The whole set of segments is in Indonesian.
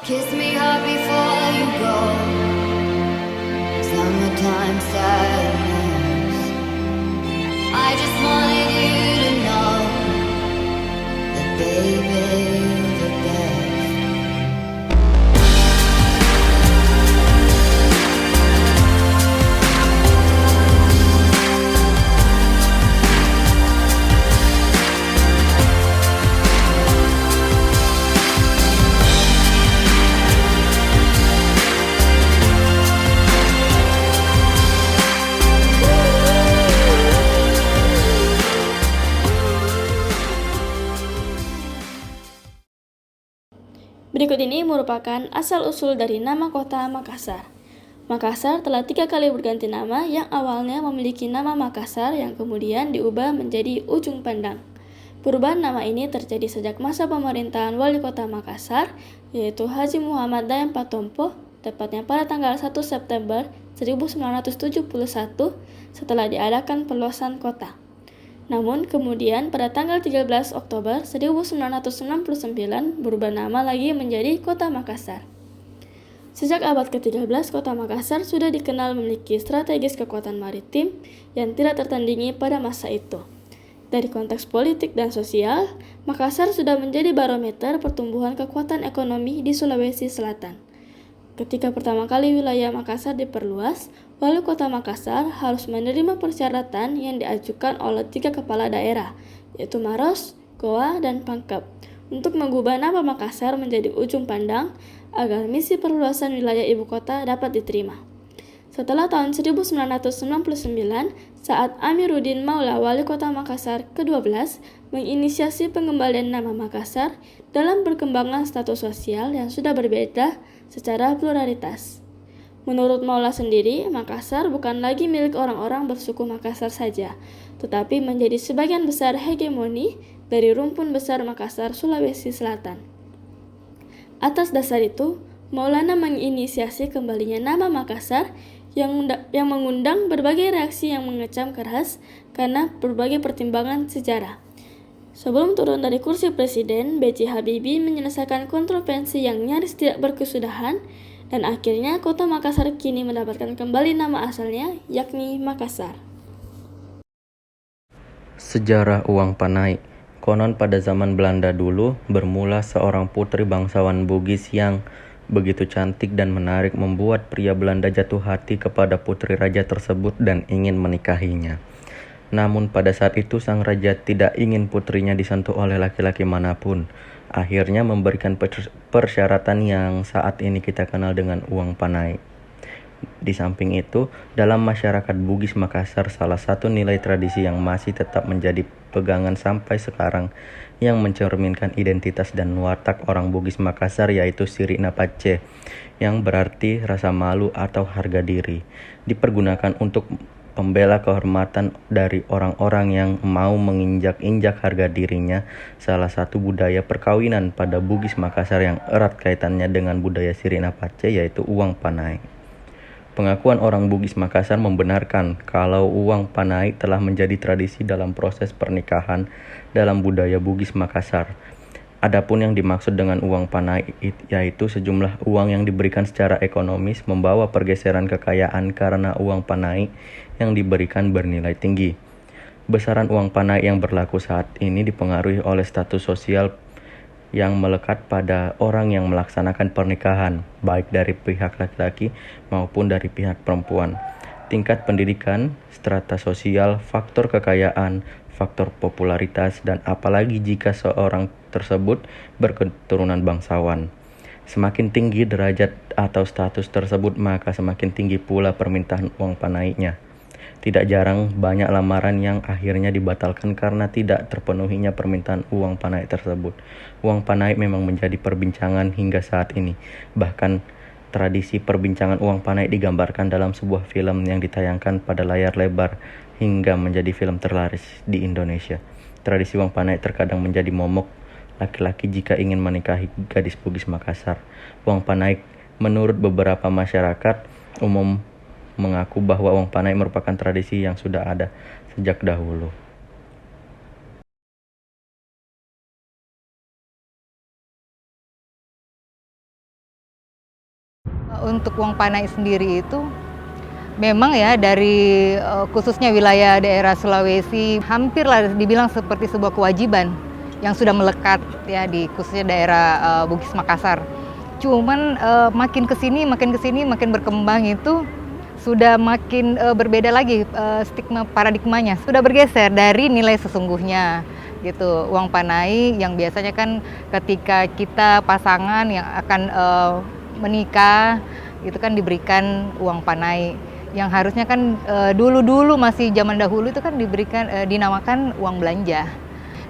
Kiss me hard before you go. Summertime sadness. I just wanted you to know that, baby, you're the best. Berikut ini merupakan asal-usul dari nama kota Makassar. Makassar telah 3 kali berganti nama, yang awalnya memiliki nama Makassar yang kemudian diubah menjadi Ujung Pandang. Perubahan nama ini terjadi sejak masa pemerintahan Wali Kota Makassar, yaitu Haji Muhammad Dayam Patompo, tepatnya pada tanggal 1 September 1971 setelah diadakan perluasan kota. Namun kemudian pada tanggal 13 Oktober 1969 berubah nama lagi menjadi Kota Makassar. Sejak abad ke-13, Kota Makassar sudah dikenal memiliki strategis kekuatan maritim yang tidak tertandingi pada masa itu. Dari konteks politik dan sosial, Makassar sudah menjadi barometer pertumbuhan kekuatan ekonomi di Sulawesi Selatan. Ketika pertama kali wilayah Makassar diperluas, Wali Kota Makassar harus menerima persyaratan yang diajukan oleh 3 kepala daerah, yaitu Maros, Goa, dan Pangkep, untuk mengubah nama Makassar menjadi Ujung Pandang agar misi perluasan wilayah ibu kota dapat diterima. Setelah tahun 1999, saat Amiruddin Maula Wali Kota Makassar ke-12 menginisiasi pengembalian nama Makassar dalam perkembangan status sosial yang sudah berbeda secara pluralitas. Menurut Maula sendiri, Makassar bukan lagi milik orang-orang bersuku Makassar saja, tetapi menjadi sebagian besar hegemoni dari rumpun besar Makassar, Sulawesi Selatan. Atas dasar itu, Maulana menginisiasi kembalinya nama Makassar yang mengundang berbagai reaksi yang mengecam keras karena berbagai pertimbangan sejarah. Sebelum turun dari kursi presiden, B.J. Habibie menyelesaikan kontroversi yang nyaris tidak berkesudahan, dan akhirnya kota Makassar kini mendapatkan kembali nama asalnya, yakni Makassar. Sejarah uang panai. Konon pada zaman Belanda dulu, bermula seorang putri bangsawan Bugis yang begitu cantik dan menarik membuat pria Belanda jatuh hati kepada putri raja tersebut dan ingin menikahinya. Namun pada saat itu sang raja tidak ingin putrinya disentuh oleh laki-laki manapun. Akhirnya memberikan persyaratan yang saat ini kita kenal dengan uang panai. Di samping itu, dalam masyarakat Bugis Makassar, salah satu nilai tradisi yang masih tetap menjadi pegangan sampai sekarang yang mencerminkan identitas dan watak orang Bugis Makassar yaitu Siri Napace, yang berarti rasa malu atau harga diri. Dipergunakan untuk pembela kehormatan dari orang-orang yang mau menginjak-injak harga dirinya. Salah satu budaya perkawinan pada Bugis Makassar yang erat kaitannya dengan budaya Siri Napace yaitu uang panai. Pengakuan orang Bugis Makassar membenarkan kalau uang panai telah menjadi tradisi dalam proses pernikahan dalam budaya Bugis Makassar. Adapun yang dimaksud dengan uang panai yaitu sejumlah uang yang diberikan secara ekonomis membawa pergeseran kekayaan karena uang panai yang diberikan bernilai tinggi. Besaran uang panai yang berlaku saat ini dipengaruhi oleh status sosial yang melekat pada orang yang melaksanakan pernikahan, baik dari pihak laki-laki maupun dari pihak perempuan. Tingkat pendidikan, strata sosial, faktor kekayaan, faktor popularitas, dan apalagi jika seorang tersebut berketurunan bangsawan. Semakin tinggi derajat atau status tersebut, maka semakin tinggi pula permintaan uang panainya. Tidak jarang banyak lamaran yang akhirnya dibatalkan karena tidak terpenuhinya permintaan uang panai tersebut. Uang panai memang menjadi perbincangan hingga saat ini. Bahkan tradisi perbincangan uang panai digambarkan dalam sebuah film yang ditayangkan pada layar lebar hingga menjadi film terlaris di Indonesia. Tradisi uang panai terkadang menjadi momok laki-laki jika ingin menikahi gadis Bugis Makassar. Uang panai menurut beberapa masyarakat umum mengaku bahwa uang panai merupakan tradisi yang sudah ada sejak dahulu. untuk uang panai sendiri itu memang ya dari khususnya wilayah daerah Sulawesi hampirlah dibilang seperti sebuah kewajiban yang sudah melekat ya di khususnya daerah Bugis Makassar. Cuman makin kesini makin berkembang itu sudah makin berbeda lagi stigma paradigmanya. Sudah bergeser dari nilai sesungguhnya gitu. Uang panai yang biasanya kan ketika kita pasangan yang akan menikah itu kan diberikan uang panai. Yang harusnya kan dulu masih zaman dahulu itu kan diberikan dinamakan uang belanja.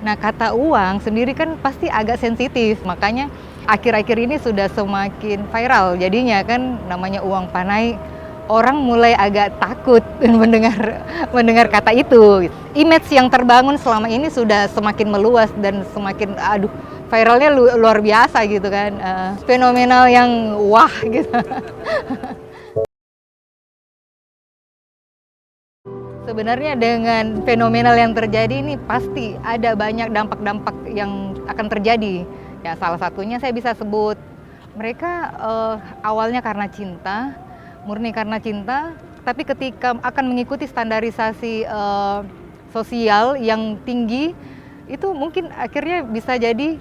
Nah, kata uang sendiri kan pasti agak sensitif, makanya akhir-akhir ini sudah semakin viral. Jadinya kan namanya uang panai, orang mulai agak takut mendengar kata itu. Image yang terbangun selama ini sudah semakin meluas dan semakin viralnya luar biasa gitu kan. Fenomenal yang wah gitu. Sebenarnya dengan fenomenal yang terjadi ini pasti ada banyak dampak-dampak yang akan terjadi. Ya, salah satunya saya bisa sebut mereka awalnya karena cinta, murni karena cinta, tapi ketika akan mengikuti standarisasi sosial yang tinggi, itu mungkin akhirnya bisa jadi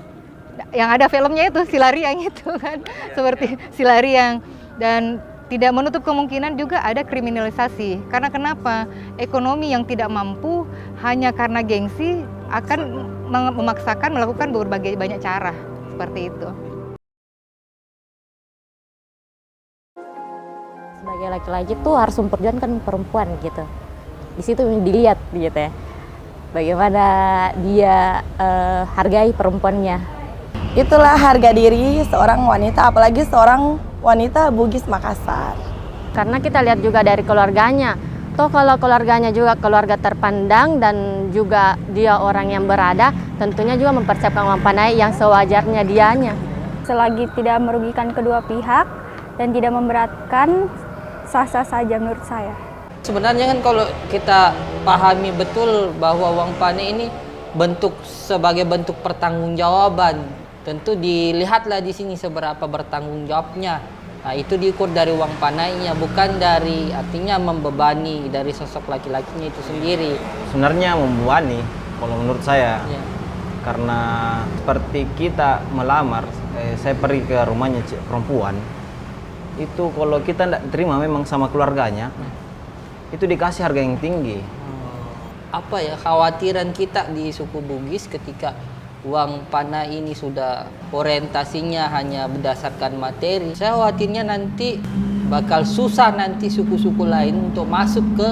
yang ada filmnya itu Silariang itu kan, seperti Silariang. Dan tidak menutup kemungkinan juga ada kriminalisasi. Karena kenapa? Ekonomi yang tidak mampu hanya karena gengsi akan memaksakan melakukan berbagai banyak cara seperti itu. Sebagai laki-laki tuh harus memperjuangkan perempuan gitu. Di situ dilihat gitu ya. Bagaimana dia hargai perempuannya. Itulah harga diri seorang wanita, apalagi seorang wanita Bugis Makassar. Karena kita lihat juga dari keluarganya. Toh kalau keluarganya juga keluarga terpandang dan juga dia orang yang berada, tentunya juga mempersiapkan uang panai yang sewajarnya dianya. Selagi tidak merugikan kedua pihak dan tidak memberatkan, sah-sah saja menurut saya. Sebenarnya kan kalau kita pahami betul bahwa uang panai ini sebagai bentuk pertanggungjawaban. Tentu dilihatlah di sini seberapa bertanggung jawabnya. Nah, itu diukur dari uang panainya, bukan dari artinya membebani dari sosok laki-lakinya itu sendiri. Sebenarnya membebani kalau menurut saya. Ya. Karena seperti kita melamar, saya pergi ke rumahnya perempuan. Itu kalau kita tidak terima memang sama keluarganya, itu dikasih harga yang tinggi. Apa ya khawatiran kita di suku Bugis ketika uang panai ini sudah orientasinya hanya berdasarkan materi. Saya khawatirnya nanti bakal susah nanti suku-suku lain untuk masuk ke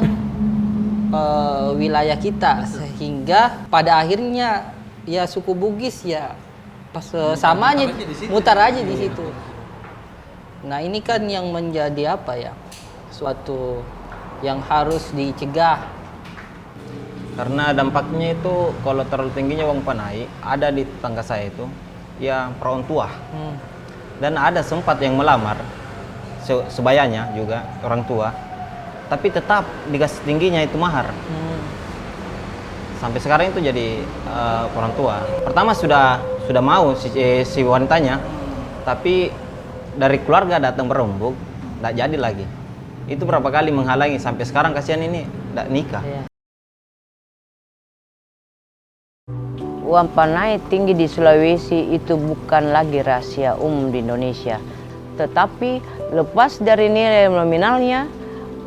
wilayah kita, sehingga pada akhirnya ya suku Bugis ya pas samanya mutar aja di situ. Nah, ini kan yang menjadi apa ya, suatu yang harus dicegah. Karena dampaknya itu kalau terlalu tingginya uang panai, ada di tetangga saya itu ya perawan tua. Dan ada sempat yang melamar sebayanya juga orang tua, tapi tetap dikasih tingginya itu mahar. Sampai sekarang itu jadi orang tua. Pertama sudah mau si wanitanya, tapi dari keluarga datang berembuk, tidak jadi lagi. Itu berapa kali menghalangi, sampai sekarang kasihan ini tidak nikah. Uang panai tinggi di Sulawesi itu bukan lagi rahasia umum di Indonesia. Tetapi lepas dari nilai nominalnya,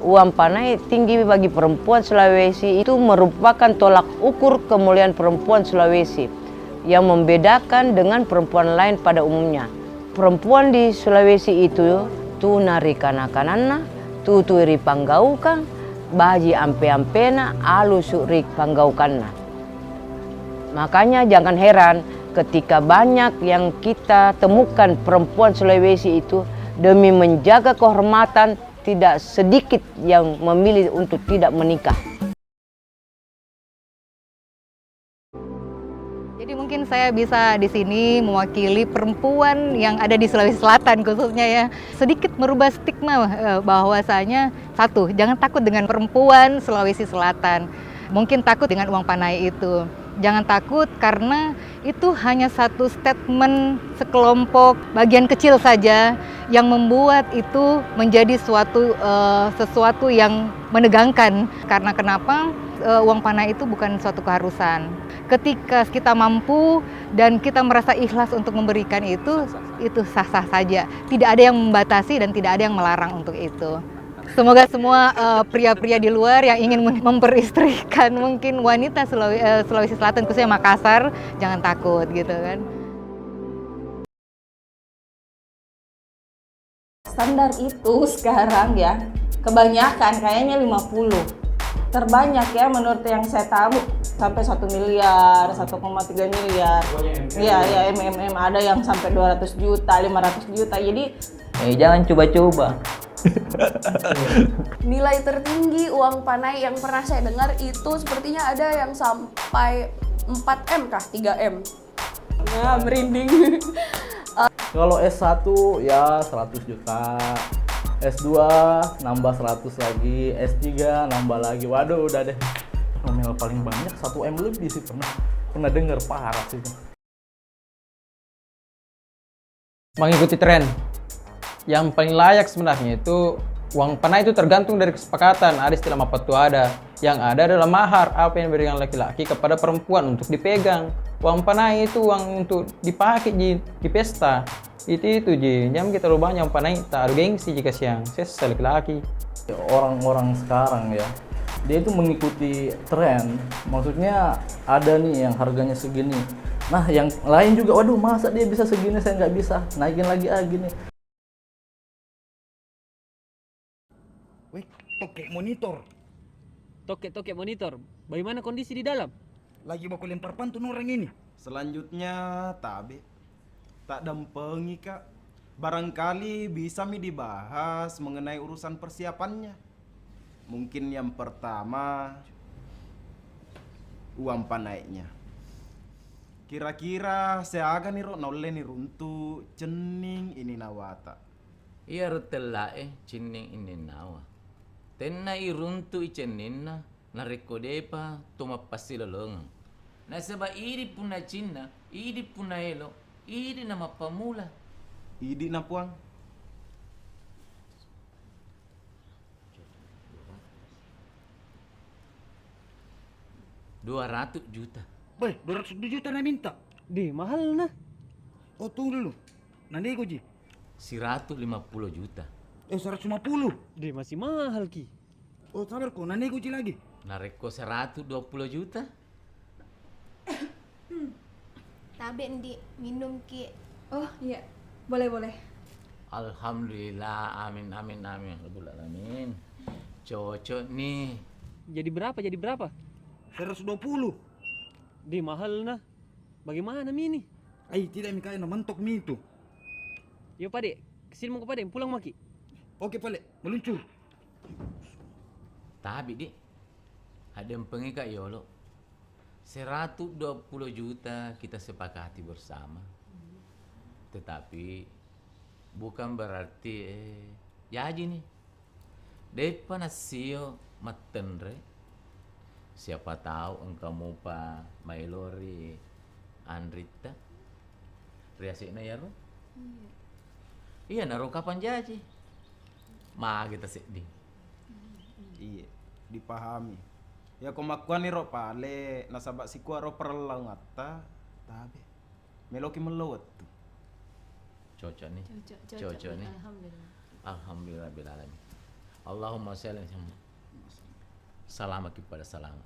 uang panai tinggi bagi perempuan Sulawesi itu merupakan tolak ukur kemuliaan perempuan Sulawesi yang membedakan dengan perempuan lain pada umumnya. Perempuan di Sulawesi itu tu nari kana-kanana, tu iri panggaukan, baji ampe-ampena, alu surik panggaukanna. Makanya jangan heran ketika banyak yang kita temukan perempuan Sulawesi itu demi menjaga kehormatan tidak sedikit yang memilih untuk tidak menikah. Jadi mungkin saya bisa di sini mewakili perempuan yang ada di Sulawesi Selatan khususnya ya. Sedikit merubah stigma bahwasanya satu, jangan takut dengan perempuan Sulawesi Selatan. Mungkin takut dengan uang panai itu. Jangan takut karena itu hanya satu statement sekelompok bagian kecil saja yang membuat itu menjadi sesuatu yang menegangkan. Karena kenapa? Uang panai itu bukan suatu keharusan. Ketika kita mampu dan kita merasa ikhlas untuk memberikan itu sah-sah saja. Tidak ada yang membatasi dan tidak ada yang melarang untuk itu. Semoga semua pria-pria di luar yang ingin memperistrikan mungkin wanita Sulawesi Selatan, khususnya Makassar, jangan takut gitu kan. Standar itu sekarang ya, kebanyakan kayaknya 50. Terbanyak ya menurut yang saya tahu sampai 1 miliar, 1,3 miliar. Iya, ya MMM ada yang sampai 200 juta, 500 juta. Jadi Jangan coba-coba. Nilai tertinggi uang panai yang pernah saya dengar itu sepertinya ada yang sampai 4M kah? 3M? Nah, merinding. Kalau S1 ya 100 juta, S2 nambah 100 lagi, S3 nambah lagi. Waduh, udah deh. Nominal paling banyak 1M lebih sih pernah dengar, parah sih. Mengikuti tren. Yang paling layak sebenarnya itu uang panai itu tergantung dari kesepakatan. Ada istilah mapatuada. Yang ada adalah mahar, apa yang diberikan laki-laki kepada perempuan untuk dipegang. Uang panai itu uang untuk dipakai di pesta. Itu ji. Jangan kita lupa uang panai tak ada gengsi jika siang. Saya laki-laki. Orang-orang sekarang ya, dia itu mengikuti tren. Maksudnya ada nih yang harganya segini. Nah yang lain juga, waduh masa dia bisa segini, saya nggak bisa. Naikin lagi gini. Wih, tokek monitor. Tokek monitor. Bagaimana kondisi di dalam? Lagi mau lempar pantun orang ini. Selanjutnya, tak dampengi kak. Barangkali bisa dibahas mengenai urusan persiapannya. Mungkin yang pertama, uang panainya. Kira-kira saya akan nih nolle nih runtu cening ini nawata. Iya rutela cening ini nawa. Tenna iruntu icenina narekodepa toma pasilolong. Nasaba iri puna cinna, iri puna elo, iri nama pamula. Idi na puang. $200 juta. Weh, 200 juta na minta. Di mahal nah. Oh tunggu dulu. Nanti ko ji. 150 juta. 150. Di masih mahal ki. Oh sabar ko, nanti ko ji lagi. Nareko 120 juta. Tabe ndi minum ki. Oh iya, boleh. Alhamdulillah, amin. Rabbul alamin. Cocok nih. Jadi berapa? 120. Di mahal nah. Bagaimana mini? Tidak mi kaya na mentok mi itu. Yo pade, kesini mau ke pade, pulang maki. Oke pale, meluncur. Tapi di ada yang pengen kak Yolo. 120 juta kita sepakati bersama. Tetapi bukan berarti yaji nih. Depa nasio matenre. Siapa tahu engkau mupa Mailori Andrita. Riasina ya ro? Iya naruh kapan jaji? Kita sedih. Iya, dipahami. Ya komakuan nih ro pale nasabak si kuah ro perlau ngata tabe. Meloki melawat tuh. Cocok nih. Cocok nih. Alhamdulillah bil alamin. Allahumma shalli salamat kepada salam.